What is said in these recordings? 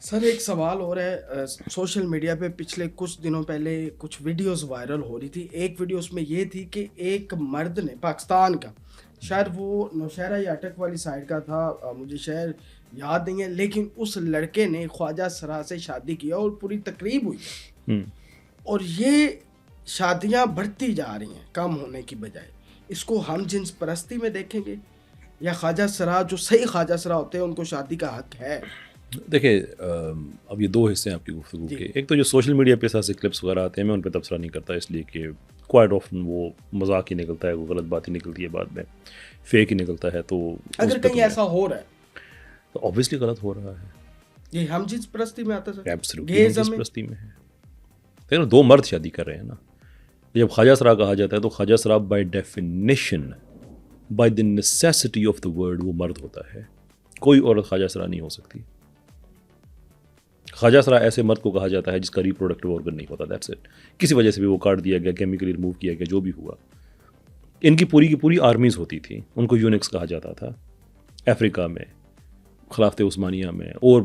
سر ایک سوال ہو رہا ہے، سوشل میڈیا پہ پچھلے کچھ دنوں پہلے کچھ ویڈیوز وائرل ہو رہی تھی. ایک ویڈیو اس میں یہ تھی کہ ایک مرد نے پاکستان کا، شاید وہ نوشہرہ یا اٹک والی سائڈ کا تھا، مجھے شہر یاد نہیں ہے، لیکن اس لڑکے نے خواجہ سرا سے شادی کیا اور پوری تقریب ہوئی. اور یہ شادیاں بڑھتی جا رہی ہیں کم ہونے کی بجائے. اس کو ہم جنس پرستی میں دیکھیں گے یا خواجہ سرا جو صحیح خواجہ سرا ہوتے ہیں ان کو شادی کا حق ہے؟ دیکھیں اب یہ دو حصے ہیں آپ کی گفتگو کے. ایک تو جو سوشل میڈیا پہ ایسے کلپس وغیرہ آتے ہیں میں ان پہ تبصرہ نہیں کرتا، اس لیے کہ کوائٹ آفن وہ مذاق ہی نکلتا ہے، وہ غلط بات ہی نکلتی ہے، بعد میں فیک ہی نکلتا ہے. تو اگر کہیں ایسا ہو رہا ہے تو اوبویسلی غلط ہو رہا ہے. یہ ہم جنس پرستی میں آتا ہے، ایبسلیوٹلی ہم جنس پرستی میں ہے. دیکھو دو مرد شادی کر رہے ہیں نا. جب خواجہ سرا کہا جاتا ہے تو خواجہ سرا by definition, by the necessity of the word وہ مرد ہوتا ہے. کوئی عورت خواجہ سرا نہیں ہو سکتی. خواجہ سرا ایسے مرد کو کہا جاتا ہے جس کا ریپروڈکٹیو آرگن نہیں ہوتا. That's it. کسی وجہ سے بھی وہ کاٹ دیا گیا، کیمیکلی ریموو کیا گیا، جو بھی ہوا. ان کی پوری کی پوری آرمیز ہوتی تھیں، ان کو یونکس کہا جاتا تھا افریقہ میں، خلافت عثمانیہ میں، اور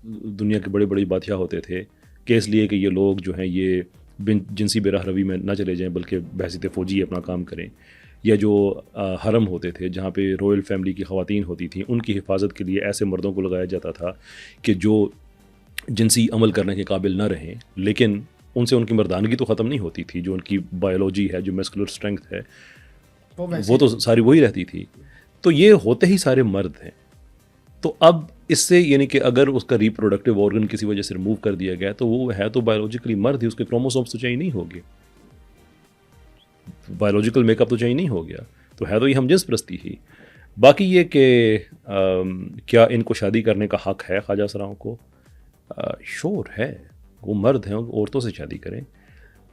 دنیا کے بڑے بڑے بادشاہ ہوتے تھے کہ اس لیے کہ یہ لوگ جو ہیں یہ جنسی بے راہ روی میں نہ چلے جائیں بلکہ بحیثیت فوجی اپنا کام کریں. یا جو حرم ہوتے تھے جہاں پہ رائل فیملی کی خواتین ہوتی تھیں، ان کی حفاظت کے لیے ایسے مردوں کو لگایا جاتا تھا کہ جو جنسی عمل کرنے کے قابل نہ رہیں، لیکن ان سے ان کی مردانگی تو ختم نہیں ہوتی تھی. جو ان کی بایولوجی ہے، جو میسکولر اسٹرینگتھ ہے، وہ تو ساری وہی رہتی تھی. تو یہ ہوتے ہی سارے مرد ہیں. تو اب اس سے یعنی کہ اگر اس کا ریپروڈکٹیو آرگن کسی وجہ سے ریموو کر دیا گیا تو وہ ہے تو بایولوجیکلی مرد ہی، اس کے کروموسومس تو چینج نہیں ہوگے، بایولوجیکل میک اپ تو چینج نہیں ہو گیا، تو ہے تو یہ ہم جنس پرستی ہی. باقی یہ کہ کیا ان کو شادی کرنے کا حق ہے خواجہ سراؤں کو؟ شور ہے، وہ مرد ہیں، عورتوں سے شادی کریں.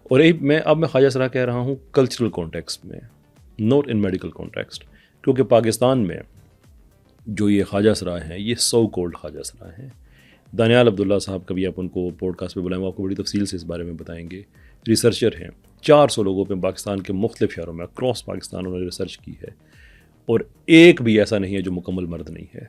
اور میں خواجہ سرا کہہ رہا ہوں کلچرل کانٹیکسٹ میں، ناٹ ان میڈیکل کانٹیکسٹ. کیونکہ پاکستان میں جو یہ خواجہ سرا ہیں یہ سو کولڈ خواجہ سرا ہیں. دانیال عبداللہ صاحب کبھی آپ ان کو پوڈ کاسٹ پہ بلائیں، وہ آپ کو بڑی تفصیل سے اس بارے میں بتائیں گے. ریسرچر ہیں، 400 لوگوں پہ پاکستان کے مختلف شہروں میں اکراس پاکستان انہوں نے ریسرچ کی ہے، اور ایک بھی ایسا نہیں ہے جو مکمل مرد نہیں ہے.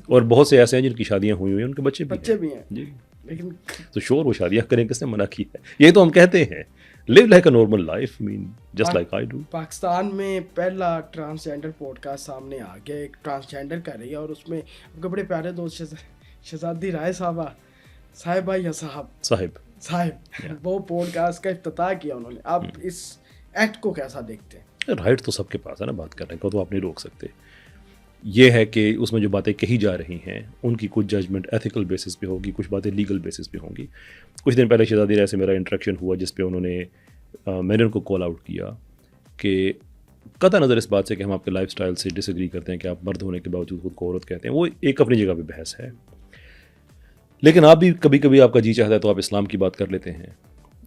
اور بہت سے ایسے ہیں جن کی شادیاں ہوئی ہوئی ہیں، ان کے بچے بھی ہیں جی. لیکن تو شور وہ شادیاں کریں، کس نے منع کی ہے؟ یہ تو ہم کہتے ہیں live like a normal life, I mean just like I do. Pakistan میں پہلا ٹرانسجینڈر پوڈ کاسٹ سامنے آ گیا، ایک ٹرانسجینڈر کر رہی ہے، اور اس میں آپ کے بڑے پیارے دوست شہزادی رائے صاحبہ یا صاحب وہ پوڈ کاسٹ کا افتتاح کیا انہوں نے. آپ اس ایکٹ کو کیسا دیکھتے ہیں؟ رائٹ تو سب کے پاس ہے نا بات کرنے کو، تو آپ نہیں روک سکتے. یہ ہے کہ اس میں جو باتیں کہی جا رہی ہیں ان کی کچھ ججمنٹ ایتھیکل بیسس پہ ہوگی، کچھ باتیں لیگل بیسس پہ ہوں گی. کچھ دن پہلے شہزادی رائے سے میرا انٹریکشن ہوا جس پہ انہوں نے میں نے ان کو کال آؤٹ کیا کہ قطع نظر اس بات سے کہ ہم آپ کے لائف سٹائل سے ڈس ایگری کرتے ہیں کہ آپ مرد ہونے کے باوجود خود کو عورت کہتے ہیں، وہ ایک اپنی جگہ پہ بحث ہے. لیکن آپ بھی کبھی کبھی آپ کا جی چاہتا ہے تو آپ اسلام کی بات کر لیتے ہیں،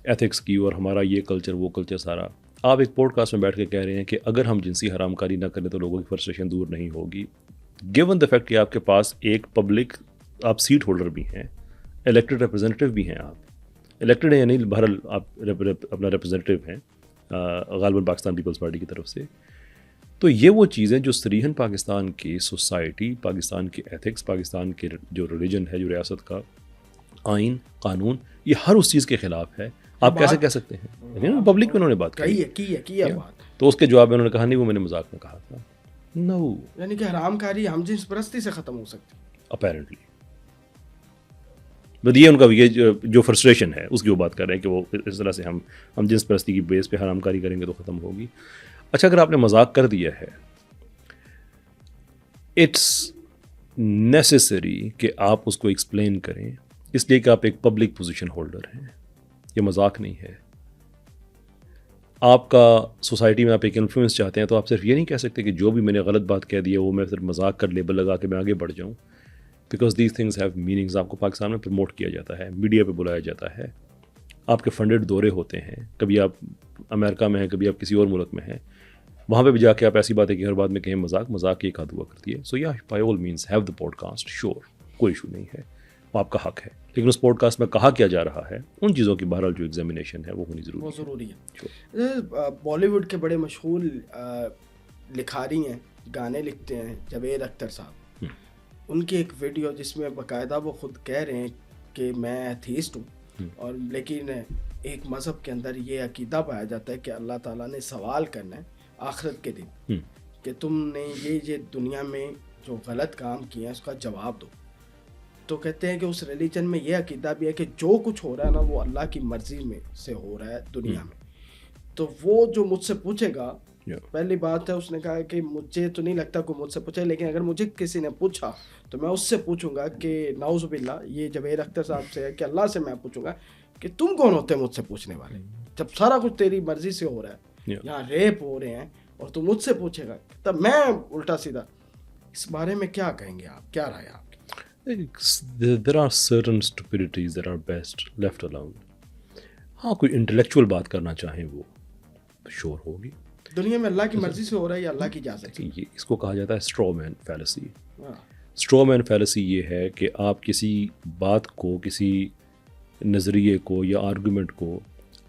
ایتھکس کی، اور ہمارا یہ کلچر وہ کلچر سارا. آپ ایک پوڈ کاسٹ میں بیٹھ کے کہہ رہے ہیں کہ اگر ہم جنسی حرام کاری نہ کریں تو لوگوں کی فرسٹریشن دور نہیں ہوگی. گیون دا فیکٹ کہ آپ کے پاس ایک پبلک آپ سیٹ ہولڈر بھی ہیں، الیکٹڈ ریپرزینٹیو بھی ہیں. آپ الیکٹڈ ہیں یعنی بہرحال آپ اپنا ریپرزینٹیو ہیں غالباً پاکستان پیپلز پارٹی کی طرف سے. تو یہ وہ چیزیں جو صریحاً پاکستان کی سوسائٹی، پاکستان کے ایتھکس، پاکستان کے جو ریلیجن ہے، جو ریاست کا آئین قانون، یہ ہر اس چیز کے خلاف ہے. آپ کیسے کہہ سکتے ہیں؟ پبلک میں انہوں نے بات کی ہے بات. تو اس کے جواب میں انہوں نے کہا نہیں وہ میں نے مذاق میں کہا تھا. نو، یعنی کہ حرام کاری ہم جنس پرستی سے ختم ہو سکتی اپیرنٹلی. بس یہ ان کا یہ جو فرسٹریشن ہے اس کی وہ بات کر رہے ہیں کہ وہ اس طرح سے ہم جنس پرستی کی بیس پہ حرام کاری کریں گے تو ختم ہوگی. اچھا اگر آپ نے مذاق کر دیا ہے، اٹس نیسیسری کہ آپ اس کو ایکسپلین کریں، اس لیے کہ آپ ایک پبلک پوزیشن ہولڈر ہیں. یہ مذاق نہیں ہے. آپ کا سوسائٹی میں آپ ایک انفلوئنس چاہتے ہیں تو آپ صرف یہ نہیں کہہ سکتے کہ جو بھی میں نے غلط بات کہہ دی ہے وہ میں صرف مذاق کر لیبل لگا کے میں آگے بڑھ جاؤں. Because these things have meanings. آپ کو پاکستان میں پروموٹ کیا جاتا ہے، میڈیا پہ بلایا جاتا ہے، آپ کے فنڈڈ دورے ہوتے ہیں، کبھی آپ امریکہ میں ہیں، کبھی آپ کسی اور ملک میں ہیں، وہاں پہ بھی جا کے آپ ایسی باتیں کہ ہر بات میں کہیں مذاق ایک آدھ ہوا کرتی ہے. So yeah by all means have the podcast, sure, کوئی ایشو نہیں ہے، آپ کا حق ہے. لیکن اس پوڈ کاسٹ میں کہا کیا جا رہا ہے ان چیزوں کی بہرحال جو ایگزامینیشن ہے وہ ہونی ضروری ہے. بالی ووڈ کے بڑے مشہور لکھاری ہیں، گانے لکھتے ہیں، جاوید اختر صاحب. ان کی ایک ویڈیو جس میں باقاعدہ وہ خود کہہ رہے ہیں کہ میں ایتھیسٹ ہوں، اور لیکن ایک مذہب کے اندر یہ عقیدہ پایا جاتا ہے کہ اللہ تعالیٰ نے سوال کرنا ہے آخرت کے دن کہ تم نے یہ دنیا میں جو غلط کام کیے ہیں اس کا جواب دو. تو کہتے ہیں کہ اس ریلیجن میں یہ عقیدہ بھی ہے کہ جو کچھ ہو رہا ہے نا وہ اللہ کی مرضی میں سے ہو رہا ہے دنیا میں. تو وہ جو مجھ سے پوچھے گا، پہلی بات ہے اس نے کہا کہ مجھے تو نہیں لگتا کوئی مجھ سے پوچھے، لیکن اگر مجھے کسی نے پوچھا تو میں اس سے پوچھوں گا کہ نعوذ باللہ، یہ جوید اختر صاحب سے ہے کہ اللہ سے میں پوچھوں گا کہ تم کون ہوتے ہیں مجھ سے پوچھنے والے، جب سارا کچھ تیری مرضی سے ہو رہا ہے، یہاں ریپ ہو رہے ہیں اور تو مجھ سے پوچھے گا. تب میں الٹا سیدھا اس بارے میں کیا کہیں گے آپ، کیا رائے آپ کی؟ there are certain stupidities that are best left alone. ہاں کوئی انٹلیکچوئل بات کرنا چاہیں وہ شور ہوگی. دنیا میں اللہ کی مرضی سے ہو رہا ہے یا اللہ کی اجازت سے؟ یہ اس کو کہا جاتا ہے اسٹرو مین فیلسی. اسٹرو مین فیلسی یہ ہے کہ آپ کسی بات کو، کسی نظریے کو یا آرگومنٹ کو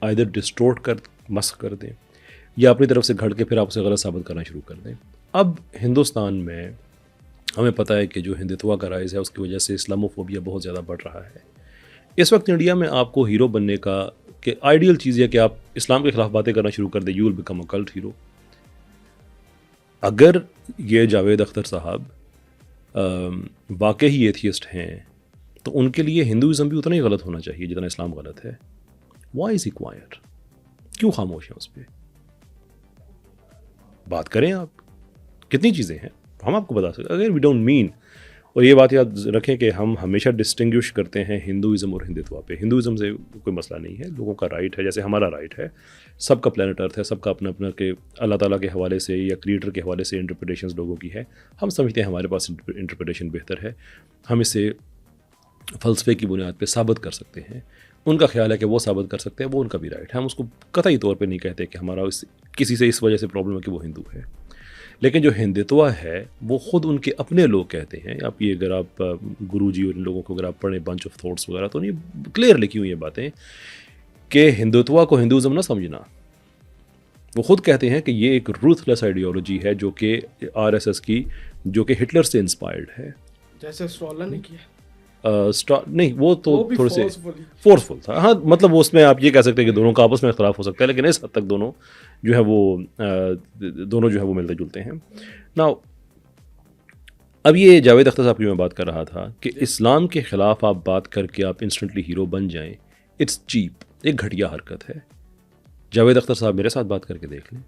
آئدر ڈسٹورٹ کر مسخ کر دیں یا اپنی طرف سے گھڑ کے پھر آپ اسے غلط ثابت کرنا شروع کر دیں. اب ہندوستان میں ہمیں پتہ ہے کہ جو ہندتوا کا رائز ہے اس کی وجہ سے اسلاموفوبیا بہت زیادہ بڑھ رہا ہے. اس وقت انڈیا میں آپ کو ہیرو بننے کا کہ آئیڈیل چیز یہ کہ آپ اسلام کے خلاف باتیں کرنا شروع کر دیں، you will become a cult hero. اگر یہ جاوید اختر صاحب واقعی ایتھیسٹ ہیں تو ان کے لیے ہندوازم بھی اتنا ہی غلط ہونا چاہیے جتنا اسلام غلط ہے. وائی از ہی کوائٹ؟ کیوں خاموش ہیں اس پہ؟ بات کریں آپ. کتنی چیزیں ہیں ہم آپ کو بتا سکتے. اگر وی ڈونٹ مین، اور یہ بات یاد رکھیں کہ ہم ہمیشہ ڈسٹنگوش کرتے ہیں ہندوازم اور ہندتوا پہ. ہندوازم سے کوئی مسئلہ نہیں ہے، لوگوں کا رائٹ ہے، جیسے ہمارا رائٹ ہے. سب کا پلانٹ ارتھ ہے، سب کا اپنا اپنا کہ اللہ تعالیٰ کے حوالے سے یا کریٹر کے حوالے سے انٹرپریٹیشنز لوگوں کی ہے. ہم سمجھتے ہیں ہمارے پاس انٹرپریٹیشن بہتر ہے، ہم اسے فلسفے کی بنیاد پہ ثابت کر سکتے ہیں. ان کا خیال ہے کہ وہ ثابت کر سکتے ہیں، وہ ان کا بھی رائٹ ہے. ہم اس کو قطعی طور پہ نہیں کہتے کہ ہمارا کسی سے اس وجہ سے پرابلم ہے کہ وہ ہندو ہے. لیکن جو ہندتوا ہے وہ خود ان کے اپنے لوگ کہتے ہیں. آپ یہ اگر آپ گرو جی اور ان لوگوں کو اگر آپ پڑھیں بنچ آف تھاٹس وغیرہ تو نہیں کلیئر لکھی ہوئی یہ باتیں کہ ہندتوا کو ہندوازم نہ سمجھنا. وہ خود کہتے ہیں کہ یہ ایک روتھ لیس آئیڈیالوجی ہے جو کہ RSS کی، جو کہ ہٹلر سے انسپائرڈ ہے. جیسے اسٹالن نے کیا نہیں، وہ تو تھوڑے سے فورسفل تھا. ہاں مطلب اس میں آپ یہ کہہ سکتے ہیں کہ دونوں کا آپس میں اختلاف ہو سکتا ہے، لیکن اس حد تک دونوں جو ہے وہ ملتے جلتے ہیں. ناؤ اب یہ جاوید اختر صاحب کی میں بات کر رہا تھا کہ اسلام کے خلاف آپ بات کر کے آپ انسٹنٹلی ہیرو بن جائیں، اٹس چیپ، ایک گھٹیا حرکت ہے. جاوید اختر صاحب میرے ساتھ بات کر کے دیکھ لیں.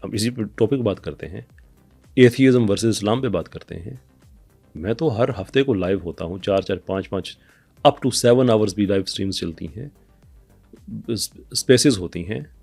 اب اسی ٹاپک بات کرتے ہیں، ایتھیزم ورسز اسلام پہ بات کرتے ہیں. میں تو ہر ہفتے کو لائیو ہوتا ہوں، 4 5 اپ ٹو 7 آورز بھی لائیو اسٹریمز چلتی ہیں، اسپیسز ہوتی ہیں.